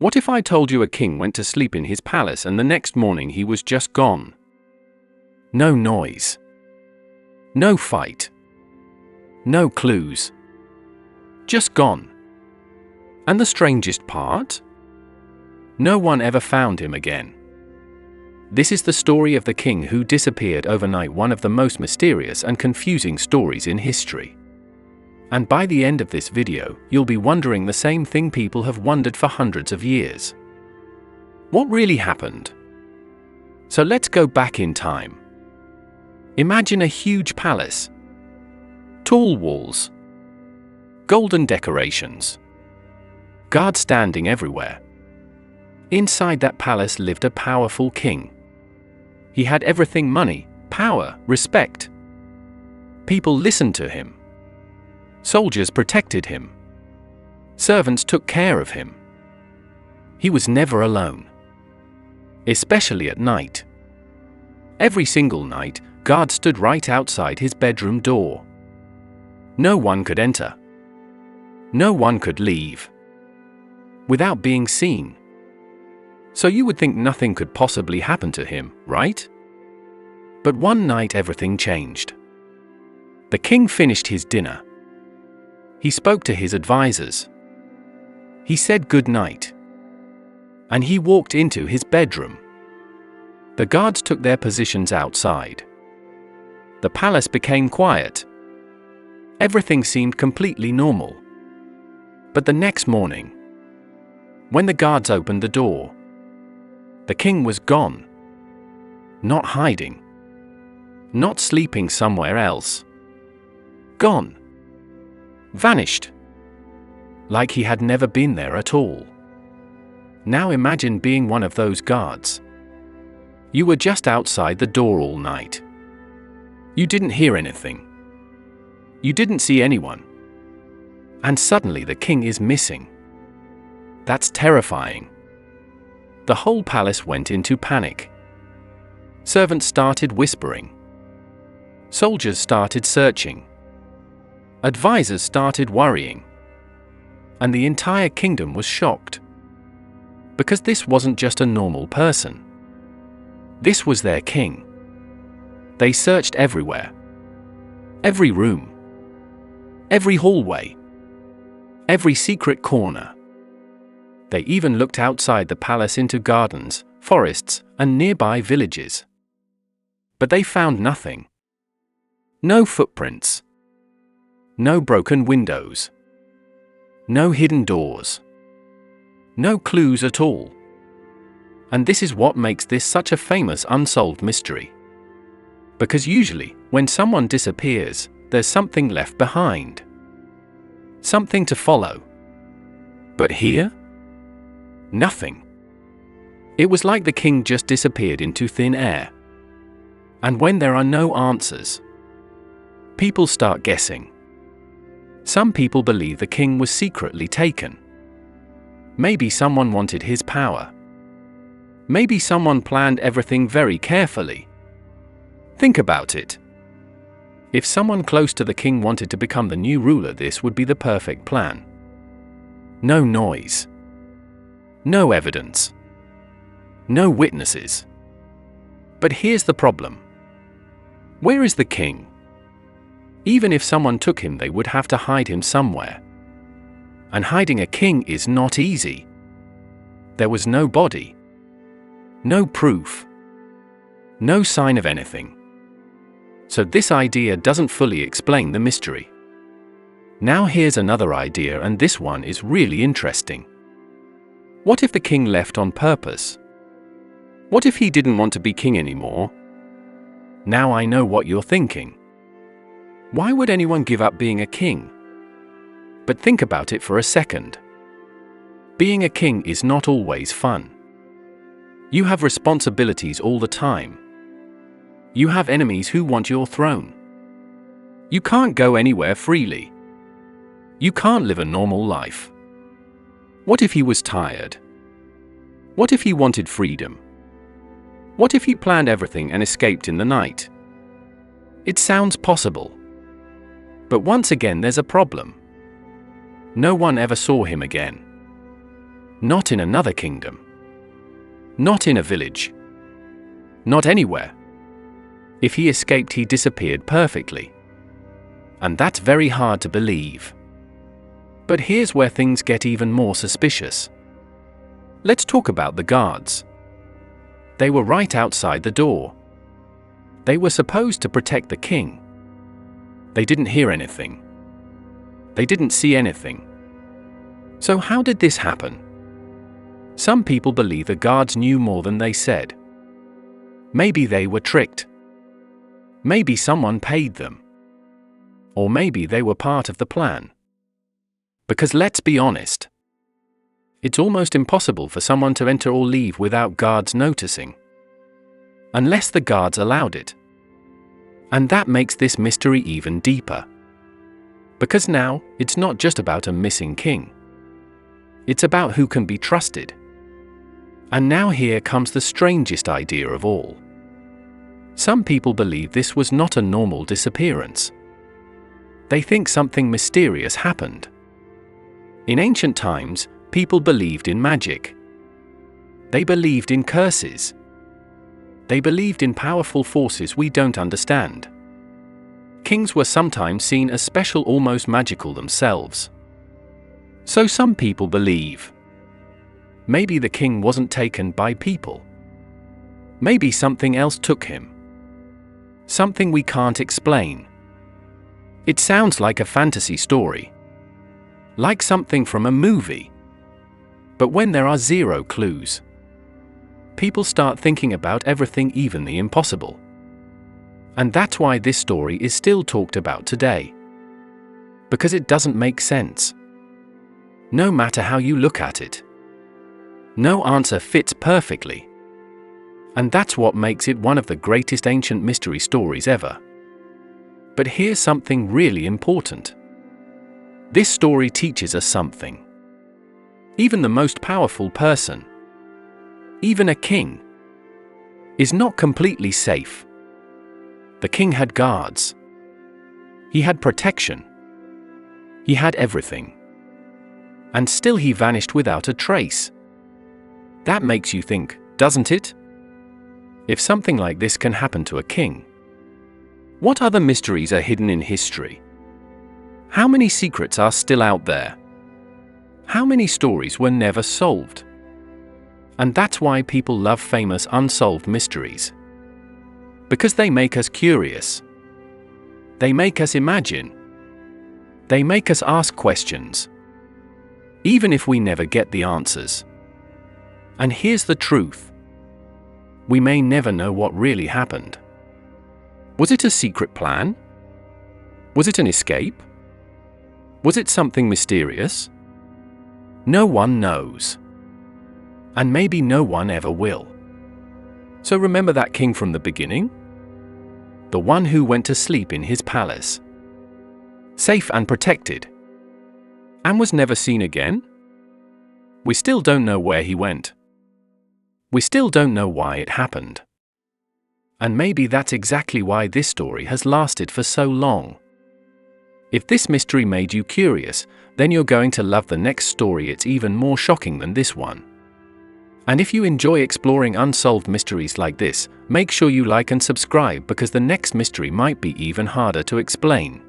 What if I told you a king went to sleep in his palace and the next morning he was just gone? No noise. No fight. No clues. Just gone. And the strangest part? No one ever found him again. This is the story of the king who disappeared overnight, one of the most mysterious and confusing stories in history. And by the end of this video, you'll be wondering the same thing people have wondered for hundreds of years. What really happened? So let's go back in time. Imagine a huge palace. Tall walls. Golden decorations. Guards standing everywhere. Inside that palace lived a powerful king. He had everything: money, power, respect. People listened to him. Soldiers protected him. Servants took care of him. He was never alone. Especially at night. Every single night, guards stood right outside his bedroom door. No one could enter. No one could leave without being seen. So you would think nothing could possibly happen to him, right? But one night everything changed. The king finished his dinner. He spoke to his advisors. He said good night. And he walked into his bedroom. The guards took their positions outside. The palace became quiet. Everything seemed completely normal. But the next morning, when the guards opened the door, the king was gone. Not hiding. Not sleeping somewhere else. Gone. Vanished. Like he had never been there at all. Now imagine being one of those guards. You were just outside the door all night. You didn't hear anything. You didn't see anyone. And suddenly the king is missing. That's terrifying. The whole palace went into panic. Servants started whispering. Soldiers started searching. Advisors started worrying. And the entire kingdom was shocked. Because this wasn't just a normal person. This was their king. They searched everywhere. Every room. Every hallway. Every secret corner. They even looked outside the palace into gardens, forests, and nearby villages. But they found nothing. No footprints. No broken windows. No hidden doors. No clues at all. And this is what makes this such a famous unsolved mystery. Because usually, when someone disappears, there's something left behind. Something to follow. But here? Nothing. It was like the king just disappeared into thin air. And when there are no answers, people start guessing. Some people believe the king was secretly taken. Maybe someone wanted his power. Maybe someone planned everything very carefully. Think about it. If someone close to the king wanted to become the new ruler, this would be the perfect plan. No noise. No evidence. No witnesses. But here's the problem. Where is the king? Even if someone took him, they would have to hide him somewhere. And hiding a king is not easy. There was no body. No proof. No sign of anything. So this idea doesn't fully explain the mystery. Now here's another idea, and this one is really interesting. What if the king left on purpose? What if he didn't want to be king anymore? Now I know what you're thinking. Why would anyone give up being a king? But think about it for a second. Being a king is not always fun. You have responsibilities all the time. You have enemies who want your throne. You can't go anywhere freely. You can't live a normal life. What if he was tired? What if he wanted freedom? What if he planned everything and escaped in the night? It sounds possible. But once again, there's a problem. No one ever saw him again. Not in another kingdom. Not in a village. Not anywhere. If he escaped, he disappeared perfectly. And that's very hard to believe. But here's where things get even more suspicious. Let's talk about the guards. They were right outside the door. They were supposed to protect the king. They didn't hear anything. They didn't see anything. So how did this happen? Some people believe the guards knew more than they said. Maybe they were tricked. Maybe someone paid them. Or maybe they were part of the plan. Because let's be honest, it's almost impossible for someone to enter or leave without guards noticing. Unless the guards allowed it. And that makes this mystery even deeper. Because now, it's not just about a missing king. It's about who can be trusted. And now here comes the strangest idea of all. Some people believe this was not a normal disappearance. They think something mysterious happened. In ancient times, people believed in magic. They believed in curses. They believed in powerful forces we don't understand. Kings were sometimes seen as special, almost magical themselves. So some people believe maybe the king wasn't taken by people. Maybe something else took him. Something we can't explain. It sounds like a fantasy story. Like something from a movie. But when there are zero clues, people start thinking about everything, even the impossible. And that's why this story is still talked about today. Because it doesn't make sense. No matter how you look at it. No answer fits perfectly. And that's what makes it one of the greatest ancient mystery stories ever. But here's something really important. This story teaches us something. Even the most powerful person, even a king, is not completely safe. The king had guards. He had protection. He had everything. And still he vanished without a trace. That makes you think, doesn't it? If something like this can happen to a king, what other mysteries are hidden in history? How many secrets are still out there? How many stories were never solved? And that's why people love famous unsolved mysteries. Because they make us curious. They make us imagine. They make us ask questions. Even if we never get the answers. And here's the truth. We may never know what really happened. Was it a secret plan? Was it an escape? Was it something mysterious? No one knows. And maybe no one ever will. So remember that king from the beginning? The one who went to sleep in his palace. Safe and protected. And was never seen again? We still don't know where he went. We still don't know why it happened. And maybe that's exactly why this story has lasted for so long. If this mystery made you curious, then you're going to love the next story. It's even more shocking than this one. And if you enjoy exploring unsolved mysteries like this, make sure you like and subscribe, because the next mystery might be even harder to explain.